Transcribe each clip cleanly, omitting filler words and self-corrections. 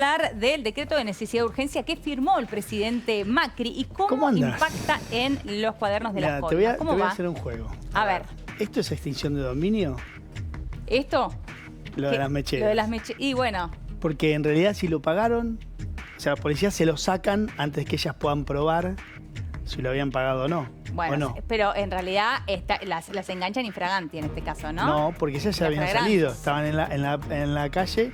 Hablar del decreto de necesidad de urgencia que firmó el presidente Macri y cómo impacta en los cuadernos de las coimas. Te voy a hacer un juego. A ver. ¿Esto es extinción de dominio? ¿Esto? Lo de las mecheras. Lo de las mecheras. Y bueno. Porque en realidad si lo pagaron, o sea, los policías se lo sacan antes que ellas puedan probar si lo habían pagado o no. Bueno, ¿o no? Pero en realidad las enganchan infraganti en este caso, ¿no? No, porque ellas ya habían salido. Estaban en la calle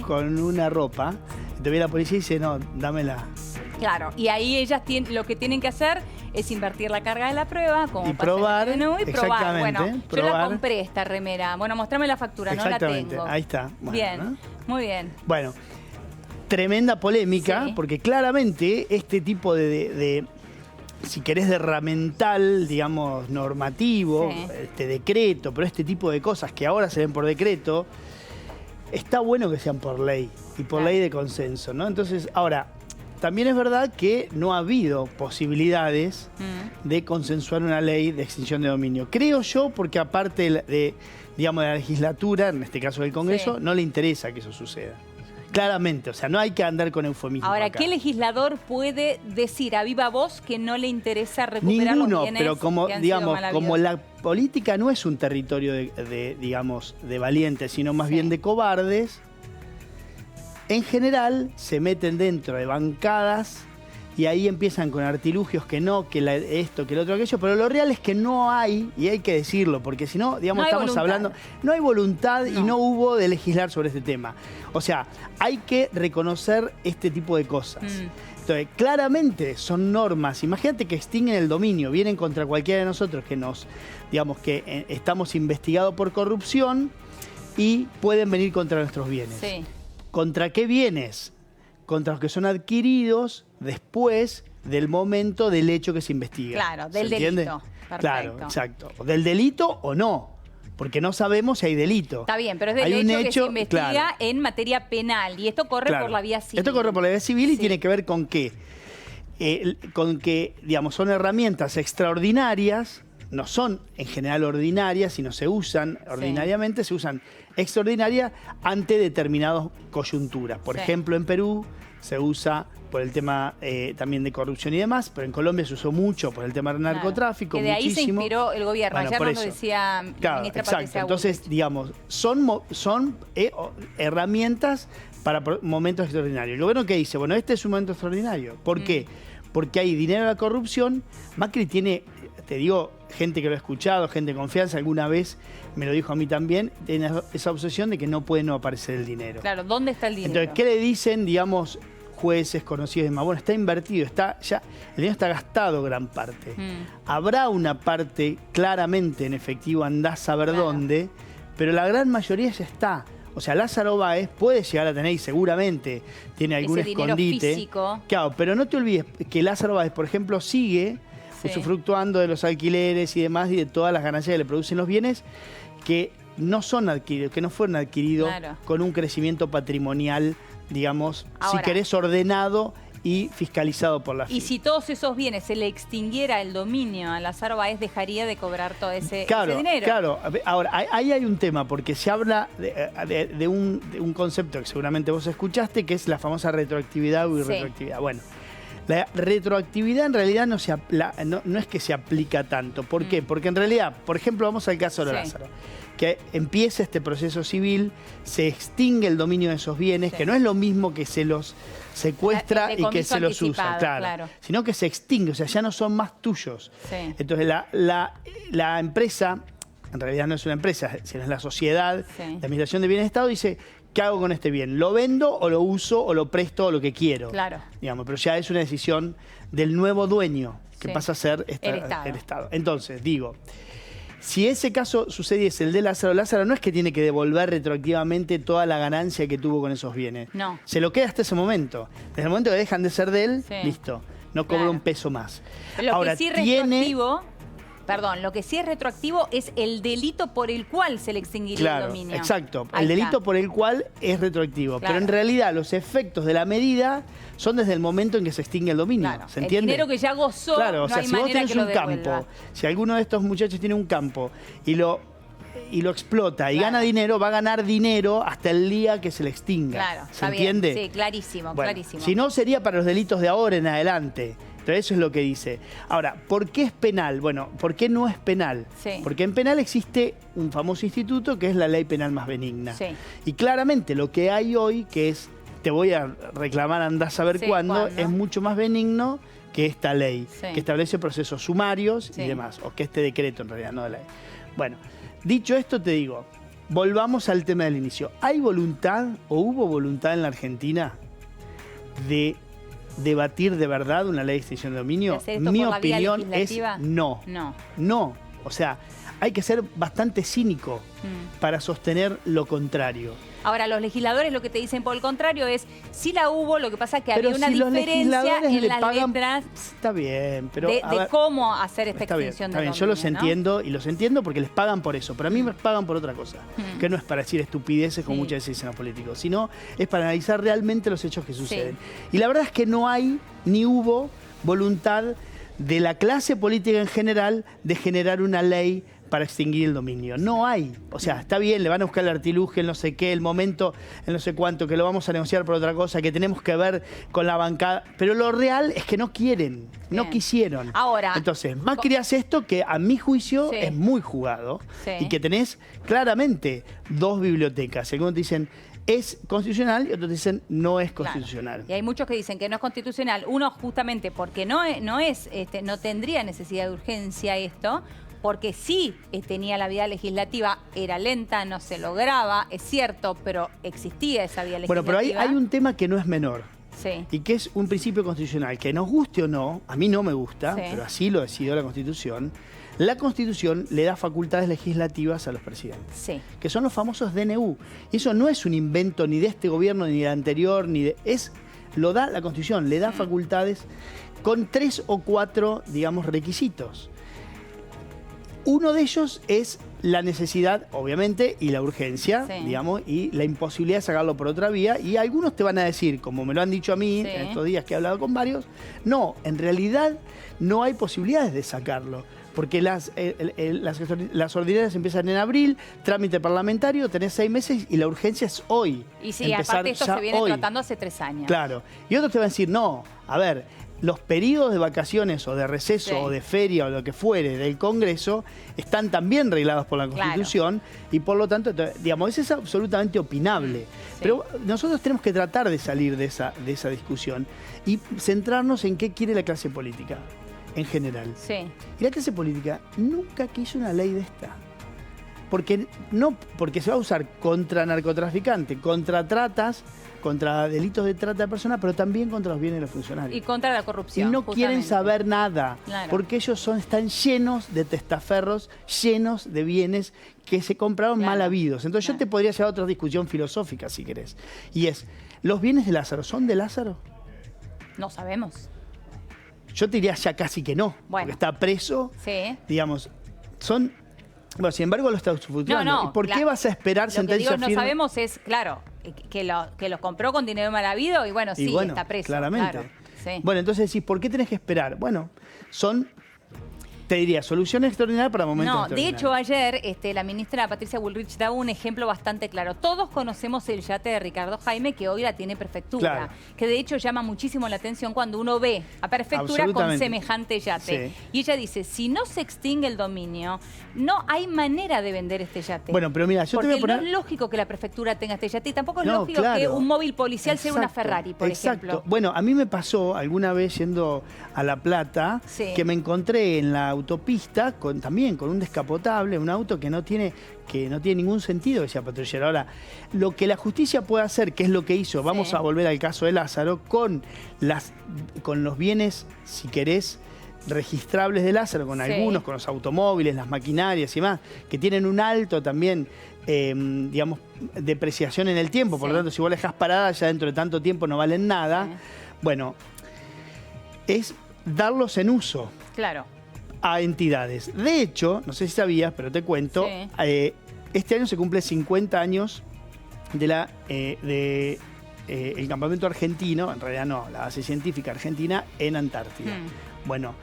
con una ropa. Y todavía la policía dice, no, dámela. Claro, y ahí ellas lo que tienen que hacer es invertir la carga de la prueba, como y probar, probar. Bueno, probar. Yo la compré esta remera. Bueno, mostrame la factura, no la tengo. Ahí está. Bueno, bien, ¿no? Muy bien. Bueno, tremenda polémica, porque claramente este tipo de si querés, de herramental, digamos, normativo, este decreto, pero este tipo de cosas que ahora se ven por decreto, está bueno que sean por ley y por ley de consenso, ¿no? Entonces, ahora, también es verdad que no ha habido posibilidades de consensuar una ley de extinción de dominio. Creo yo, porque aparte digamos, de la legislatura, en este caso del Congreso, no le interesa que eso suceda. Claramente, o sea, no hay que andar con eufemismo. Ahora, acá. ¿qué legislador puede decir a viva voz que no le interesa recuperar los bienes pero como, que han digamos, sido como la política no es un territorio digamos, de valientes, sino más bien de cobardes, en general se meten dentro de bancadas y ahí empiezan con artilugios que no, que esto, que lo otro, aquello, pero lo real es que no hay, y hay que decirlo, porque si no, digamos, estamos hablando, no hay voluntad y no hubo de legislar sobre este tema. O sea, hay que reconocer este tipo de cosas. Entonces, claramente son normas, imagínate que extinguen el dominio, vienen contra cualquiera de nosotros que digamos, que estamos investigados por corrupción y pueden venir contra nuestros bienes. Sí. ¿Contra qué bienes? Contra los que son adquiridos después del momento del hecho que se investiga. Claro, del delito. Perfecto. Claro, exacto. ¿Del delito o no? Porque no sabemos si hay delito. Está bien, pero es del hecho que se investiga en materia penal. Y esto corre por la vía civil. Esto corre por la vía civil y tiene que ver con qué. Con que, digamos, son herramientas extraordinarias, no son en general ordinarias, sino se usan ordinariamente, se usan extraordinarias ante determinadas coyunturas. Por ejemplo, en Perú se usa por el tema también de corrupción y demás, pero en Colombia se usó mucho por el tema del narcotráfico. Que de ahí se inspiró el gobierno. Bueno, ayer nos lo decía ministra Patricia Bullrich. Entonces, digamos, son herramientas para momentos extraordinarios. El gobierno que dice, bueno, este es un momento extraordinario. ¿Por qué? Porque hay dinero a la corrupción. Macri tiene, te digo, gente que lo ha escuchado, gente de confianza, alguna vez me lo dijo a mí también, tiene esa obsesión de que no puede no aparecer el dinero. Claro, ¿dónde está el dinero? Entonces, ¿qué le dicen, digamos, jueces conocidos y demás? Bueno, está invertido, el dinero está gastado gran parte. Habrá una parte claramente en efectivo, andá a saber dónde, pero la gran mayoría ya está. O sea, Lázaro Báez puede llegar a tener, y seguramente tiene algún escondite. Físico. Claro, pero no te olvides que Lázaro Báez, por ejemplo, sigue usufructuando de los alquileres y demás y de todas las ganancias que le producen los bienes que no son adquiridos, que no fueron adquiridos con un crecimiento patrimonial, digamos, si querés, ordenado y fiscalizado por la FIP. Y si todos esos bienes se le extinguiera el dominio a Lázaro Báez, dejaría de cobrar todo ese dinero. Claro, ahora, ahí hay un tema, porque se habla de un concepto que seguramente vos escuchaste, que es la famosa retroactividad o irretroactividad. Bueno, la retroactividad en realidad no es que se aplica tanto. ¿Por qué? Porque en realidad, por ejemplo, vamos al caso de Lázaro, que empieza este proceso civil, se extingue el dominio de esos bienes, que no es lo mismo que se los secuestra y que se los usa, sino que se extingue, o sea, ya no son más tuyos. Entonces la empresa, en realidad no es una empresa, sino es la sociedad de administración de bienes de Estado, dice, ¿qué hago con este bien? ¿Lo vendo o lo uso o lo presto o lo que quiero? Digamos, pero ya es una decisión del nuevo dueño, que pasa a ser el Estado. Entonces, digo, si ese caso sucediese el de Lázaro, Lázaro no es que tiene que devolver retroactivamente toda la ganancia que tuvo con esos bienes. No. Se lo queda hasta ese momento. Desde el momento que dejan de ser de él, listo, no cobra un peso más. Ahora, lo que sí es retroactivo es el delito por el cual se le extinguiría el dominio. Exacto, el delito por el cual es retroactivo. Pero en realidad los efectos de la medida son desde el momento en que se extingue el dominio. ¿Se entiende? El dinero que ya gozó, o sea, no hay si vos manera tenés que lo un campo, si alguno de estos muchachos tiene un campo y lo y lo explota y Claro. gana dinero, va a ganar dinero hasta el día que se le extinga. Claro, ¿Se está entiende? bien. Sí, clarísimo, Bueno, clarísimo. si no, sería para los delitos de ahora en adelante. Pero eso es lo que dice. Ahora, ¿por qué es penal? Bueno, ¿por qué no es penal? Sí. Porque en penal existe un famoso instituto que es la ley penal más benigna. Sí. Y claramente lo que hay hoy, que es, te voy a reclamar, andás a saber Sí, cuándo, ¿cuándo? es mucho más benigno que esta ley, Sí. que establece procesos sumarios Sí. y demás. O que este decreto en realidad, no de ley. Bueno, dicho esto te digo, volvamos al tema del inicio. ¿Hay voluntad o hubo voluntad en la Argentina de debatir de verdad una ley de extinción de dominio? ¿De hacer esto Mi por la vía opinión es legislativa? no. No. No. O sea, hay que ser bastante cínico para sostener lo contrario. Ahora, los legisladores lo que te dicen por el contrario es, sí la hubo, lo que pasa es que Pero había una si los diferencia legisladores en le las pagan- letras Está bien, pero de, a de ver, cómo hacer esta está bien, extinción está de bien. dominio, Yo los ¿no? entiendo y los entiendo porque les pagan por eso. Pero a mí me pagan por otra cosa, que no es para decir estupideces como Sí. muchas veces dicen los políticos, sino es para analizar realmente los hechos que suceden. Y la verdad es que no hay ni hubo voluntad de la clase política en general de generar una ley para extinguir el dominio. No hay. O sea, está bien, le van a buscar el artilugio, el no sé qué, el momento, el no sé cuánto, que lo vamos a negociar por otra cosa, que tenemos que ver con la bancada. Pero lo real es que no quieren, no Bien. quisieron. Ahora, Entonces, Macri hace esto que a mi juicio Sí. es muy jugado Sí. y que tenés claramente dos bibliotecas. Algunos te dicen es constitucional y otros te dicen no es Claro. constitucional. Y hay muchos que dicen que no es constitucional. Uno justamente porque no tendría necesidad de urgencia esto, porque sí tenía la vía legislativa, era lenta, no se lograba, es cierto, pero existía esa vía Bueno, legislativa. pero hay un tema que no es menor. Sí. Y que es un principio constitucional, que nos guste o no, a mí no me gusta, Sí. pero así lo decidió la Constitución. La Constitución le da facultades legislativas a los presidentes, Sí. que son los famosos DNU. Y eso no es un invento ni de este gobierno, ni del anterior, lo da la Constitución, le da facultades con 3 o 4, digamos, requisitos. Uno de ellos es la necesidad, obviamente, y la urgencia, Sí. digamos, y la imposibilidad de sacarlo por otra vía. Y algunos te van a decir, como me lo han dicho a mí Sí. en estos días que he hablado con varios, no, en realidad no hay posibilidades de sacarlo. Porque las ordinarias empiezan en abril, trámite parlamentario, tenés 6 meses y la urgencia es hoy. Y sí, Empezar aparte esto ya se viene hoy. tratando hace 3 años. Claro. Y otros te van a decir, no, a ver, los periodos de vacaciones o de receso Sí. o de feria o lo que fuere del Congreso están también reglados por la Claro. Constitución y por lo tanto, digamos, eso es absolutamente opinable. Sí. Pero nosotros tenemos que tratar de salir de esa discusión y centrarnos en qué quiere la clase política en general. Sí. Y la clase política nunca quiso una ley de esta. Porque se va a usar contra narcotraficantes, contra tratas, contra delitos de trata de personas, pero también contra los bienes de los funcionarios. Y contra la Y corrupción. no quieren justamente. saber nada, Claro. porque ellos están llenos de testaferros, llenos de bienes que se compraron Claro. mal habidos. Entonces Claro. yo te podría llevar a otra discusión filosófica, si querés. Y es, ¿los bienes de Lázaro son de Lázaro? No sabemos. Yo te diría ya casi que no, Bueno. porque está preso, Sí. digamos, son... Bueno, sin embargo lo está usufructuando. No, ¿Y por qué vas a esperar Lo que sentencia digo, no firme? sabemos es, claro, que los compró con dinero mal habido y bueno, Y sí, bueno, está preso. claramente. Claro, sí. Bueno, entonces decís, ¿por qué tenés que esperar? Bueno, son, te diría, soluciones extraordinarias para momentos No, de hecho extraordinarios. ayer la ministra Patricia Bullrich daba un ejemplo bastante claro. Todos conocemos el yate de Ricardo Jaime, que hoy la tiene Prefectura, Claro. que de hecho llama muchísimo la atención cuando uno ve a Prefectura con Absolutamente. semejante yate. Sí. Y ella dice, si no se extingue el dominio, no hay manera de vender este yate. Bueno, pero mira, yo te Porque voy a poner... no es lógico que la Prefectura tenga este yate y tampoco es No, lógico claro. que un móvil policial sea una Exacto, Ferrari, por exacto. ejemplo. Bueno, a mí me pasó alguna vez yendo a La Plata, Sí. que me encontré en la autopista también con un descapotable, un auto que no tiene ningún sentido que sea patrullero. Ahora, lo que la justicia puede hacer, que es lo que hizo, vamos Sí. a volver al caso de Lázaro, con los bienes, si querés, registrables de Lázaro, con Sí. algunos, con los automóviles, las maquinarias y más, que tienen un alto también, digamos, depreciación en el tiempo, por Sí. lo tanto, si vos la dejás parada ya dentro de tanto tiempo no valen nada. Sí. Bueno, es darlos en uso Claro. a entidades. De hecho, no sé si sabías, pero te cuento, Sí. este año se cumple 50 años de el campamento argentino, en realidad no, la base científica argentina en Antártida. Bueno,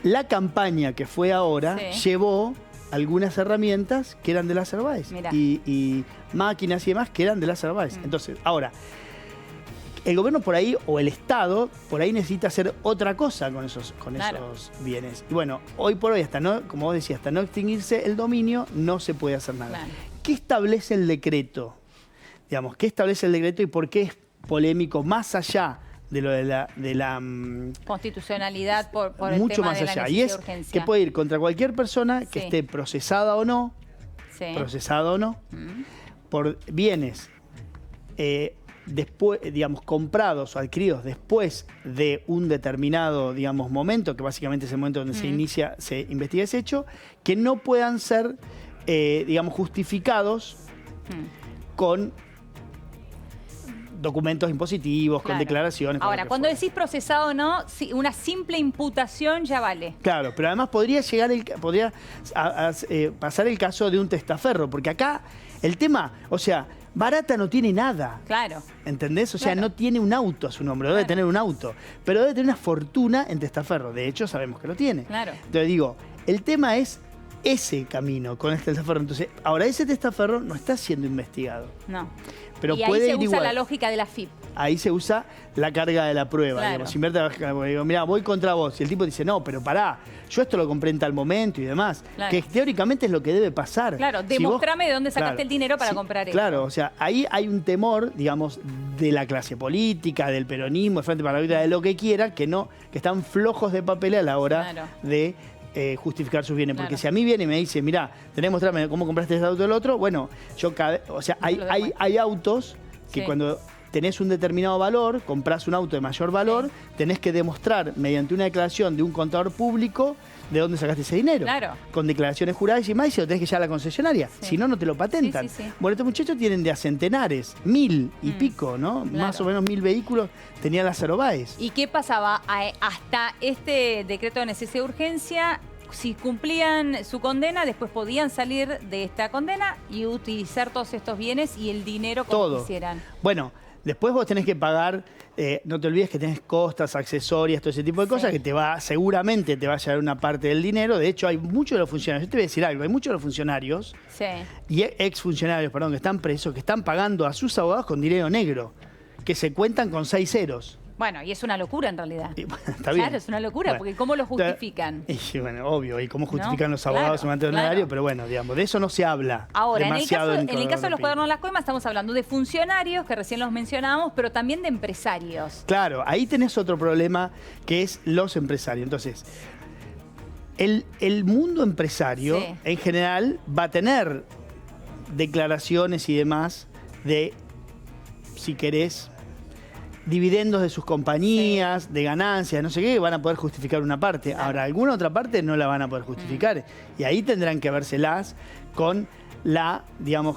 la campaña que fue ahora Sí. llevó algunas herramientas que eran de Lasserweiss y máquinas y demás que eran de Lasserweiss. Entonces, ahora, el gobierno por ahí, o el Estado, por ahí necesita hacer otra cosa con esos bienes. Y bueno, hoy por hoy, como vos decías, hasta no extinguirse el dominio, no se puede hacer nada. Claro. ¿Qué establece el decreto? Digamos, ¿qué establece el decreto y por qué es polémico más allá de lo de la constitucionalidad por el mucho tema más de la allá? necesidad Y de es urgencia. que puede ir contra cualquier persona que esté procesada o no, por bienes después, digamos, comprados o adquiridos después de un determinado, digamos, momento, que básicamente es el momento donde se investiga ese hecho, que no puedan ser, digamos, justificados con documentos impositivos, con declaraciones. Ahora, cuando decís procesado o no, una simple imputación ya vale. Claro, pero además podría pasar el caso de un testaferro, porque acá el tema, o sea, Barata no tiene nada. Claro. ¿Entendés? O sea, no tiene un auto a su nombre, debe tener un auto, pero debe tener una fortuna en testaferro. De hecho, sabemos que lo tiene. Claro. Entonces digo, el tema es ese camino con este testaferro. Entonces, ahora ese testaferro no está siendo investigado. No. Pero y puede ahí se ir usa igual. la lógica de la FIP. Ahí se usa la carga de la prueba. Claro. Digamos, invierte la carga, digo, mirá, voy contra vos. Y el tipo dice, no, pero pará, yo esto lo compré en tal momento y demás. Claro. Que teóricamente es lo que debe pasar. Claro, demostrame de dónde sacaste el dinero para comprar eso. Claro, o sea, ahí hay un temor, digamos, de la clase política, del peronismo, del Frente para la Vida, de lo que quiera, que están flojos de papel a la hora de justificar sus bienes. Porque si a mí viene y me dice, mirá, tenés que mostrarme cómo compraste este auto del otro, bueno, hay autos que cuando tenés un determinado valor, comprás un auto de mayor valor, tenés que demostrar mediante una declaración de un contador público de dónde sacaste ese dinero. Claro. Con declaraciones juradas y más, y se lo tenés que llevar a la concesionaria. Si no, no te lo patentan. Bueno, estos muchachos tienen de a centenares, 1000 y pico, ¿no? Claro. Más o menos 1000 vehículos tenía Lasserweiss. ¿Y qué pasaba? Hasta este decreto de necesidad de urgencia, si cumplían su condena, después podían salir de esta condena y utilizar todos estos bienes y el dinero como quisieran. Bueno, después vos tenés que pagar, no te olvides que tenés costas, accesorias, todo ese tipo de cosas que seguramente te va a llevar una parte del dinero. De hecho, hay muchos de los funcionarios, yo te voy a decir algo, hay muchos de los funcionarios y exfuncionarios, perdón, que están presos, que están pagando a sus abogados con dinero negro, que se cuentan con 6 ceros. Bueno, y es una locura en realidad. Y, bueno, está bien. Claro, es una locura, porque ¿cómo lo justifican? Y bueno, obvio, y cómo justifican los abogados en materia honorario, pero bueno, digamos, de eso no se habla. Ahora, demasiado en el caso de los cuadernos de las coimas, estamos hablando de funcionarios, que recién los mencionábamos, pero también de empresarios. Claro, ahí tenés otro problema, que es los empresarios. Entonces, el mundo empresario, en general, va a tener declaraciones y demás de, si querés, dividendos de sus compañías, de ganancias, no sé qué, van a poder justificar una parte. Ahora, alguna otra parte no la van a poder justificar. Y ahí tendrán que vérselas con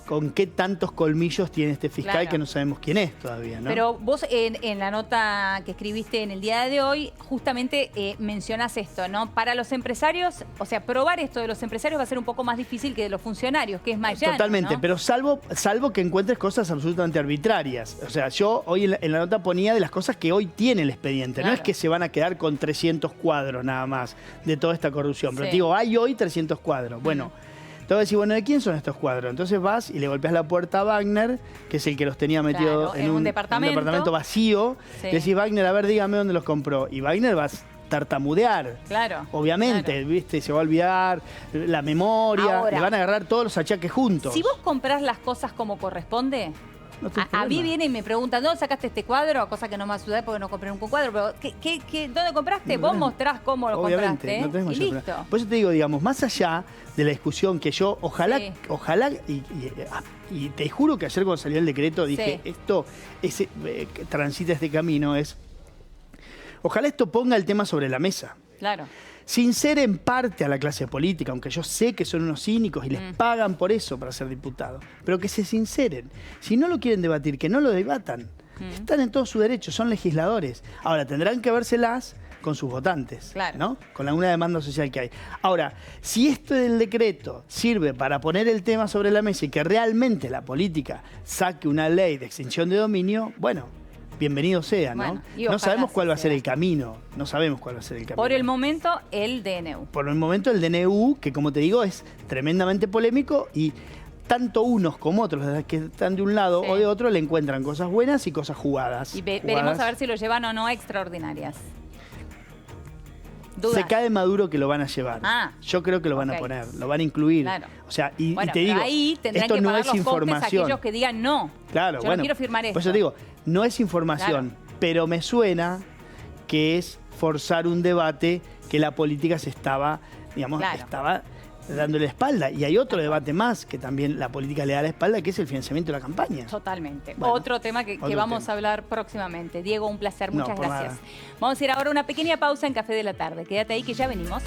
con qué tantos colmillos tiene este fiscal que no sabemos quién es todavía, ¿no? Pero vos en la nota que escribiste en el día de hoy, justamente mencionás esto, ¿no? Para los empresarios, o sea, probar esto de los empresarios va a ser un poco más difícil que de los funcionarios, que es más llano, totalmente, ¿no? pero salvo que encuentres cosas absolutamente arbitrarias. O sea, yo hoy en la nota ponía de las cosas que hoy tiene el expediente. No es que se van a quedar con 300 cuadros nada más de toda esta corrupción. Pero te digo, hay hoy 300 cuadros. Bueno, te voy a decir, bueno, ¿de quién son estos cuadros? Entonces vas y le golpeas la puerta a Wagner, que es el que los tenía metidos en un departamento vacío. Y decís, Wagner, a ver, dígame dónde los compró. Y Wagner va a tartamudear. Claro. Obviamente, ¿viste? Se va a olvidar la memoria. Ahora, le van a agarrar todos los achaques juntos. Si vos comprás las cosas como corresponde, a mí viene y me preguntan, ¿dónde sacaste este cuadro? Cosa que no me va a ayudar porque no compré nunca un cuadro. Pero ¿dónde compraste? Vos mostrás cómo lo compraste. No tenés y listo. Por eso te digo, digamos, más allá de la discusión que yo, ojalá, y te juro que ayer cuando salió el decreto dije, esto transita este camino, ojalá esto ponga el tema sobre la mesa. Claro. Sinceren parte a la clase política, aunque yo sé que son unos cínicos y les pagan por eso para ser diputados, pero que se sinceren. Si no lo quieren debatir, que no lo debatan. Están en todo su derecho, son legisladores. Ahora, tendrán que vérselas con sus votantes, ¿no? Con alguna demanda social que hay. Ahora, si esto del decreto sirve para poner el tema sobre la mesa y que realmente la política saque una ley de extinción de dominio, bueno, bienvenido sea, ¿no? Bueno, y no ojalá sabemos cuál va a ser sea. el camino. No sabemos cuál va a ser el camino. Por el momento, el DNU. Por el momento el DNU, que como te digo, es tremendamente polémico y tanto unos como otros, los que están de un lado Sí. o de otro, le encuentran cosas buenas y cosas jugadas. Y veremos a ver si lo llevan o no a extraordinarias. ¿Dudas? Se cae Maduro que lo van a llevar. Ah, yo creo que lo van a ok. poner, lo van a incluir. Claro. O sea, y Bueno, te digo, pero ahí tendrán esto que no pagar es los costes a información. aquellos que digan no. Claro, Yo bueno. no quiero firmar esto. Por eso te digo, no es información, pero me suena que es forzar un debate que la política se estaba, digamos, Claro. estaba dándole la espalda. Y hay otro debate más que también la política le da la espalda, que es el financiamiento de la campaña. Totalmente. Bueno, otro tema que otro vamos tema. a hablar próximamente. Diego, un placer. No, Muchas por gracias. nada. Vamos a ir ahora a una pequeña pausa en Café de la Tarde. Quédate ahí que ya venimos.